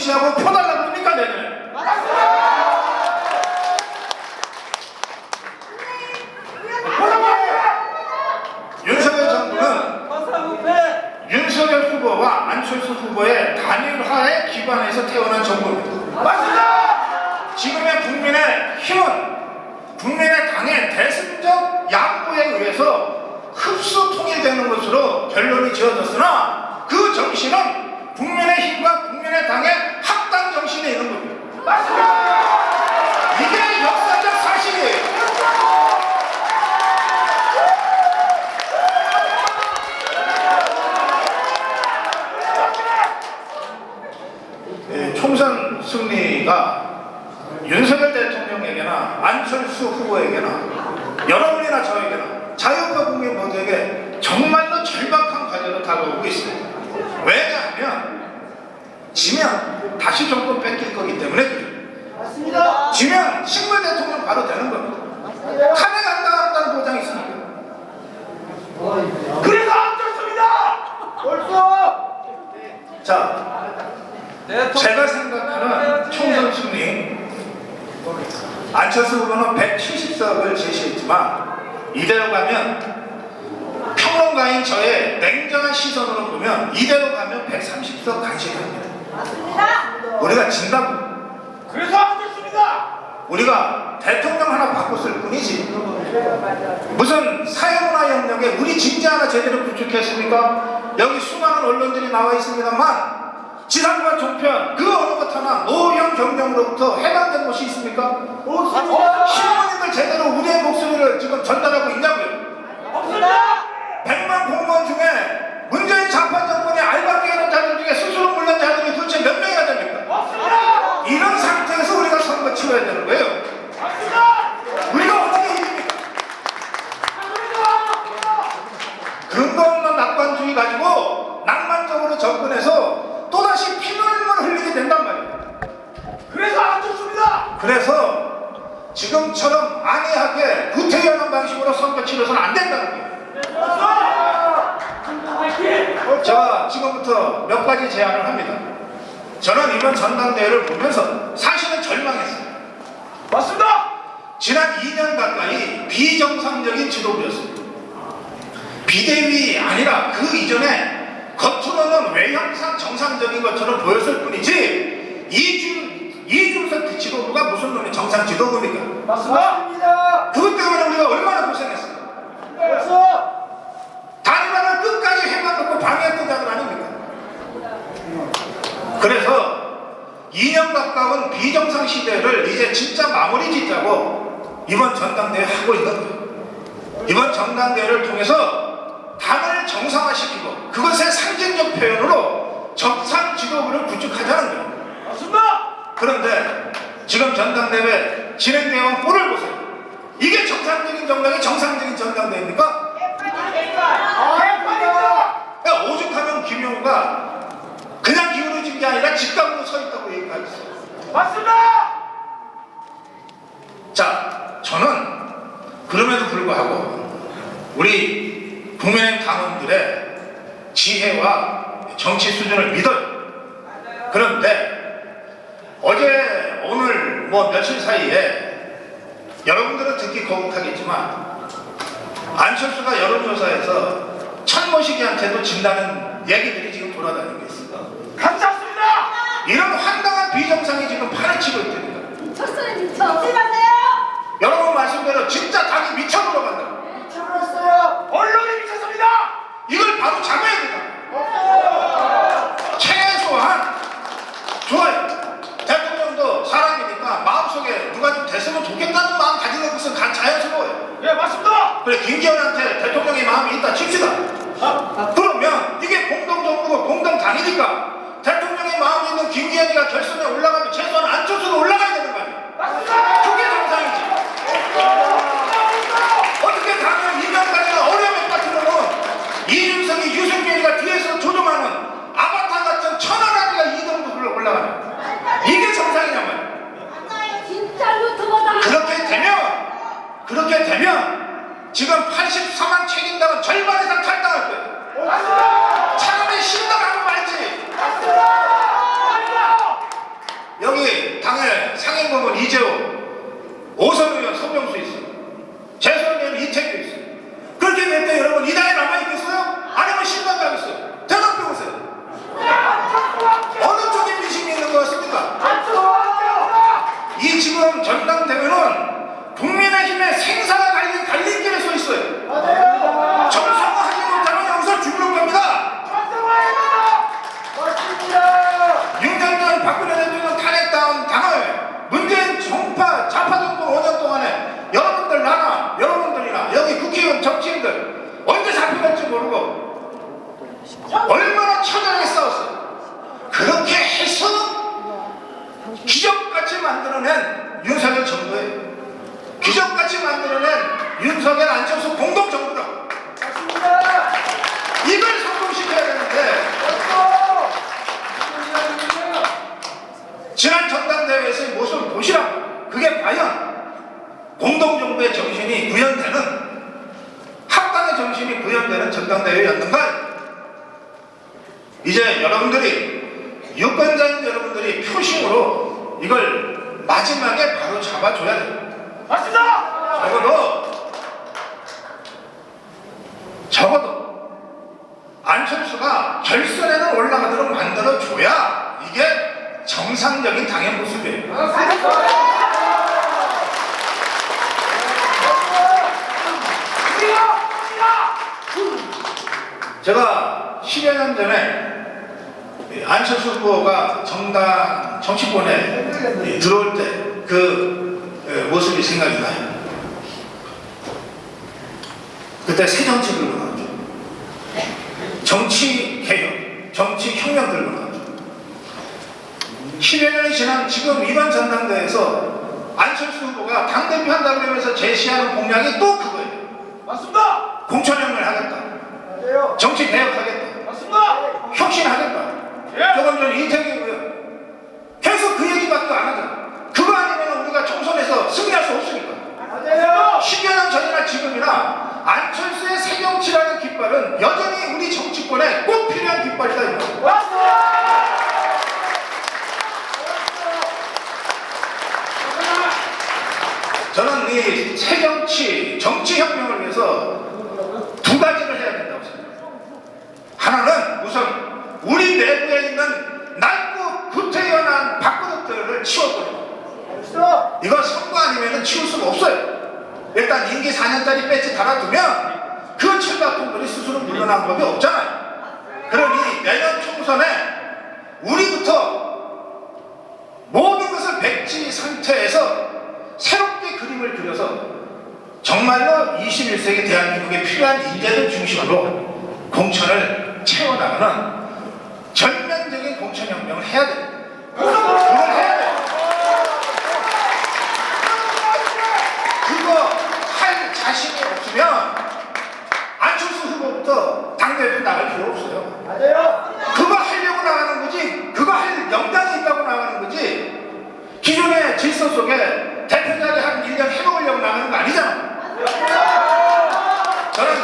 무시하고 펴달라고 합니까 내년에? 윤석열 정부는 윤석열 후보와 안철수 후보의 단일화에 기반해서 태어난 정부입니다. 맞습니다. 지금의 국민의 힘은 국민의당의 대승적 양보에 의해서 흡수 통일되는 것으로 결론이 지어졌으나 그 정신은 국민의힘과 국민의당의 합당 정신에 있는 겁니다. 맞습니다. 이게 역사적 사실이에요. 총선 승리가 윤석열 대통령에게나 안철수 후보에게나 여러분이나 저에게나 자유과 국민 모두에게 정말로 절박한 과제로 다가오고 있습니다. 왜냐하면 지면 다시 정권 뺏길 거기 때문에 그래요. 지면 식물 대통령 바로 되는 겁니다. 탄핵 안 당한다는 보장이 있습니까? 그래서 안철수입니다. 벌써 자, 제가 생각하는 총선 승리, 안철수 후보는 170석을 제시했지만 이대로 가면, 평론가인 저의 냉정한 시선으로 보면 이대로 가면 130석 간신합니다. 우리가 진다고. 그래서 안철수입니다. 우리가 대통령 하나 바꿨을 뿐이지 무슨 사회문화 영역에 우리 진지 하나 제대로 구축했습니까? 여기 수많은 언론들이 나와 있습니다만 지상파 종편 그 어느 것 하나 노영 경영으로부터 해당된 것이 있습니까? 없습니다. 신문인들 제대로 우리의 목소리를 지금 전달하고 있냐고요? 없습니다. 100만 공무원 중에 문재인 좌파 정권의 알바 깨는 자들 중에 스스로 물른 자들이 도대체 몇 명이나 됩니까? 없습니다. 이런 상태에서 우리가 선거 치러야 되는 거예요. 없습니다. 우리가 어떻게 이깁니까? 근거 없는 낙관주의 가지고 낭만적으로 접근해서 또다시 피눈물 흘리게 된단 말이에요. 그래서 안 좋습니다. 그래서 지금처럼 안이하게 구태연한 방식으로 선거 치러서는 안 된다는 거예요. 제가 지금부터 몇 가지 제안을 합니다. 저는 이번 전당대회를 보면서 사실은 절망했어요. 맞습니다. 지난 2년 가까이 비정상적인 지도부였습니다. 비대위 아니라 그 이전에 겉으로는 외형상 정상적인 것처럼 보였을 뿐이지 이준석 지도부가 무슨 놈의 정상 지도부입니까? 맞습니다. 그것 때문에 우리가 얼마나 고생했어요. 단일화를 끝까지 해봐놓고 방해했던 자들 아닙니까? 그래서 2년 가까운 비정상 시대를 이제 진짜 마무리 짓자고 이번 전당대회 하고 있는 거예요. 이번 전당대회를 통해서 당을 정상화시키고 그것의 상징적 표현으로 정상 지도부를 구축하자는 거예요. 맞습니다. 그런데 지금 전당대회 진행되어 온 꼴을 보세요. 이게 정상적인 정당이 정상적인 전당대회입니까? 개판입니다. 오죽하면 김용우가 그냥 기울어진 게 아니라 직각으로 서 있다고 얘기하겠어요. 맞습니다. 자, 저는 그럼에도 불구하고 우리 국민의힘 당원들의 지혜와 정치 수준을 믿어요. 그런데 어제 오늘 며칠 사이에 여러분들은 듣기 거북하겠지만 안철수가 여론조사에서 천모시기한테도 진다는 얘기들이 지금 돌아다니고 있습니다. 감사합니다. 이런 황당한 비정상이 지금 판을 치고 있답니다. 미쳤어요, 미쳐. 믿지 마세요. 여러분 말씀대로 진짜 당이 미쳐버려간다. 미쳐버렸어요. 언론이 미쳤습니다. 이걸 바로 잡아야 된다. 최소한 좋아요. 대통령도 사람이니까 마음속에 누가 좀 됐으면 좋겠다는 마음 가지는 것은 자연스러워요. 예, 맞습니다. 그래, 김기현한테 대통령의 마음이 있다 칩시다. 그러면 이게 공동정부고 공동당이니까 대통령의 마음이 있는 김기현이가 결선에 올라가면 최소한 안철수도 올라가야 되는 거 아니에요? 맞습니다. 그게 정상이지. 어떻게 당을 2년까지는 어려움에 빠뜨려놓은 이준석이 유승민이가 뒤에서 조종하는 아바타 같은 천하람이가 2등급으로 올라가는 이게 정상이란 말이에요. 진짜 유튜버다. 그렇게 되면 지금 84만 책임당은 절반 이상 탈당할 거예요. 차라리 신당하고 말지. 이재호, 오선 의원 서명수 있어. 재선 의원 이태규 있어. 그렇게 될 때 여러분 이 당에 남아있겠어요? 아니면 신당가겠어요? 대답해보세요. 어느 쪽에 민심이 있는 것 같습니까? 이 지금 전당대회는 국민의힘의 생사가 갈린 갈림길에 서 있어요. 정상화하지 못하면 여기서 죽는 겁니다. 윤석열 박근혜 대통령 탄핵다운 당을 문재인 정파 좌파 정권 5년 동안에 여러분들 나나 여러분들이나 여기 국회의원 정치인들 언제 잡혀갈지 모르고 얼마나 처절하게 싸웠어요. 그렇게 해서 기적같이 만들어낸 윤석열 정부예요. 기적같이 만들어낸 윤석열 안철수 공동정부다. 이걸 성공시켜야 되는데 지난 전당대회에서의 모습을 보시라고. 그게 과연 공동정부의 정신이 구현되는 합당의 정신이 구현되는 전당대회였는가? 이제 여러분들이 유권자인 여러분들이 표심으로 이걸 마지막에 바로 잡아줘야 돼요. 맞습니다. 적어도 안철수가 결선에는 올라가도록 만들어줘야 이게 정상적인 당의 모습이에요. 제가 10여 년 전에 안철수 후보가 정당 정치권에 들어올 때 그 모습이 생각이 나요. 그때 새 정치를 나왔죠. 정치 개혁, 정치 혁명 들고 나왔죠. 10여 년이 지난 지금 이번 전당대회에서 안철수 후보가 당대표 한다고 하면서 제시하는 공약이 또 그거예요. 맞습니다. 공천혁명을 하겠다. 맞아요. 정치 개혁하겠다. 맞습니다. 혁신하겠다. 조금 전 이태규고요. 계속 그 얘기밖에 안 하잖아. 그거 아니면 우리가 총선에서 승리할 수 없으니까. 맞아요. 10여 년 전이나 지금이나 안철수의 새정치라는 깃발은 여전히 우리 정치권에 꼭 필요한 깃발이다. 저는 이 새정치, 정치혁명을 위해서 두 가지를 해야 된다고 생각해요. 하나는 우선 우리 내부에 있는 낡고 구태연한 밥그릇들을 치워버리고, 이거 선거 아니면 치울 수가 없어요. 일단 임기 4년짜리 배지 달아두면 그 철밥통들이 스스로 물러난 법이 없잖아요. 그러니 내년 총선에 우리부터 모든 것을 백지 상태에서 새롭게 그림을 그려서 정말로 21세기 대한민국에 필요한 인재들 중심으로 공천을 채워나가는 전면적인 공천혁명을 해야 돼요. 그걸 해야 돼요. 그거 할 자신이 없으면 안철수 후보부터 당대표 나갈 필요 없어요. 맞아요. 그거 하려고 나가는 거지, 그거 할 역량이 있다고 나가는 거지, 기존의 질서 속에 대표 자리 한 1년 해먹으려고 나가는 거 아니잖아. 저는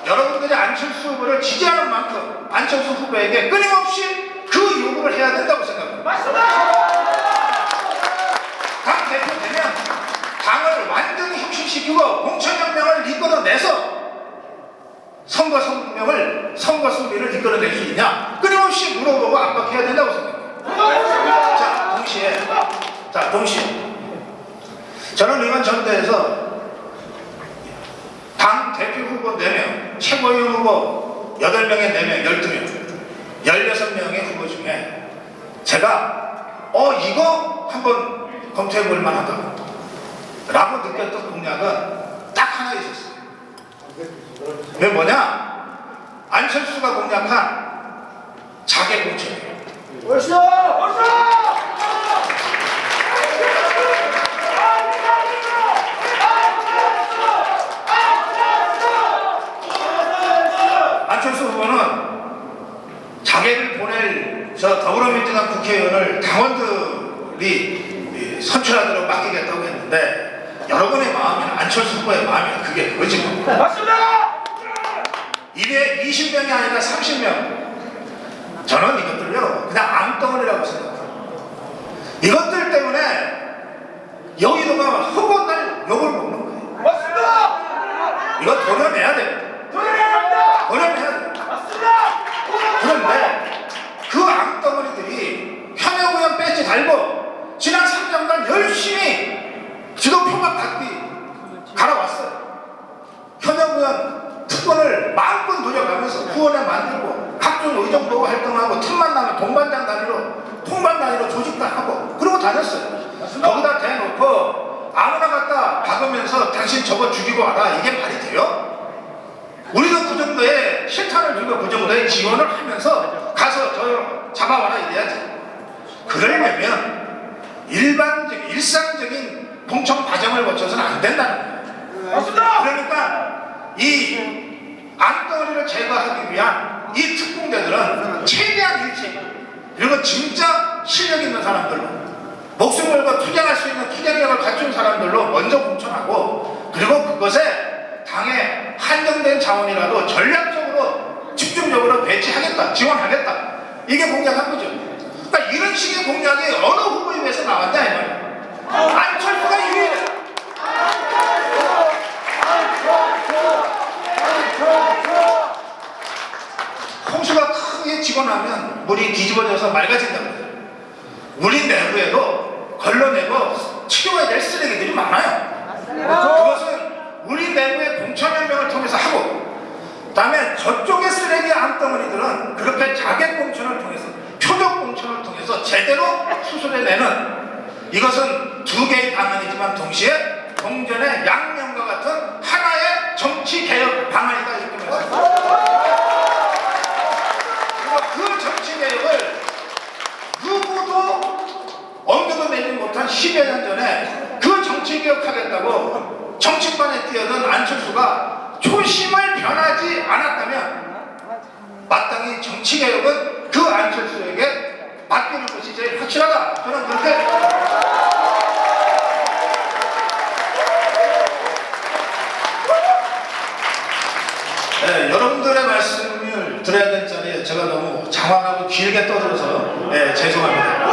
여러분들이 안철수 후보를 지지하는 만큼 안철수 후보에게 끊임없이 그 요구를 해야 된다고 생각합니다. 맞습니다. 당 대표 되면 당을 완전히 혁신시키고 공천혁명을 이끌어내서 선거 승리를 이끌어낼 수 있냐, 끊임없이 물어보고 압박해야 된다고 생각합니다. 자, 동시에 저는 이번 전대에서 당 대표 후보 4명, 최고위원 후보 8명에 4명, 12명, 16명의 후보 중에 제가 이거 한번 검토해 볼 만하다 라고 느꼈던 공약은 딱 하나 있었어요. 그게 뭐냐? 안철수가 공약한 자객공천이에요. 안철수 후보는 자객을 보낼 더불어민주당 국회의원을 당원들이 선출하도록 맡기겠다고 했는데, 여러분의 마음이나 안철수 후보의 마음이나 그게 그거지 뭐. 맞습니다. 220명이 아니라 30명. 저는 이것들요 그냥 암덩어리라고 생각해요. 이것들 때문에 여의도가 허구한 날 욕을 먹는 거예요. 맞습니다. 이거 도려내야 돼요. 도전해야 도려내야 돼요. 맞습니다. 그런데 그 앙덩어리들이 현역의원 배지 달고 지난 3년간 열심히 지도표만 받기 갈아왔어요. 현역의원 특권을 마음껏 누려가면서 후원회 만들고 각종 의정부 활동하고 틈만 나면 동반장 단위로 조직도 하고 그러고 다녔어요. 거기다 대놓고 아무나 갖다 박으면서 당신 저거 죽이고 와라, 이게 말이 돼요? 우리도 그 정도의 실탄을 주고 그 정도의 지원을 하면서 가서 저 잡아와라 이래야지. 그러려면 일상적인 공청 과정을 거쳐서는 안 된다는 거예요. 맞습니다. 그러니까 이 앙덩어리를 제거하기 위한 이 특공대들은 최대한 일찍, 그리고 진짜 실력 있는 사람들로, 목숨 걸고 투쟁할 수 있는 투쟁력을 갖춘 사람들로 먼저 공천하고, 그리고 그것에 당의 한정된 자원이라도 전략적으로 집중적으로 배치하겠다, 지원하겠다, 이게 공약한 거죠. 그러니까 이런 식의 공약이 어느 후보에 비해서 나왔냐 이 말이에요. 안철수가 유일해. 홍수가 크게 지고 나면 물이 뒤집어져서 맑아진다고 해요. 우리 내부에도 걸러내고 치료해야 될 쓰레기들이 많아요. 그것은 우리 내부의 공천혁명을 통해서 하고, 그 다음에 저쪽의 쓰레기 앙덩어리들은 그렇게 자객 공천을 통해서, 표적 공천을 통해서 제대로 수술해내는, 이것은 두 개의 방안이지만 동시에 동전의 양면과 같은 하나의 정치개혁 방안이다, 이렇게 말씀드립니다. 그 정치개혁을 누구도 언급도 내지 못한 10여 년 전에 그 정치개혁하겠다고 정치판에 뛰어든 안철수가 초심을 변하지 않았다면 마땅히 정치개혁은 그 안철수에게 맡기는 것이 제일 확실하다, 저는 그렇게 네, 여러분들의 말씀을 드려야 될 자리에 제가 너무 장황하고 길게 떠들어서 죄송합니다.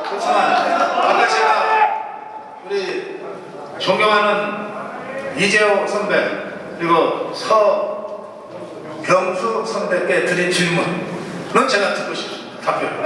그렇지만 아까 제가 우리 존경하는 이재호 선배 그리고 서병수 선배께 드린 질문은 제가 듣고 싶습니다. 답변.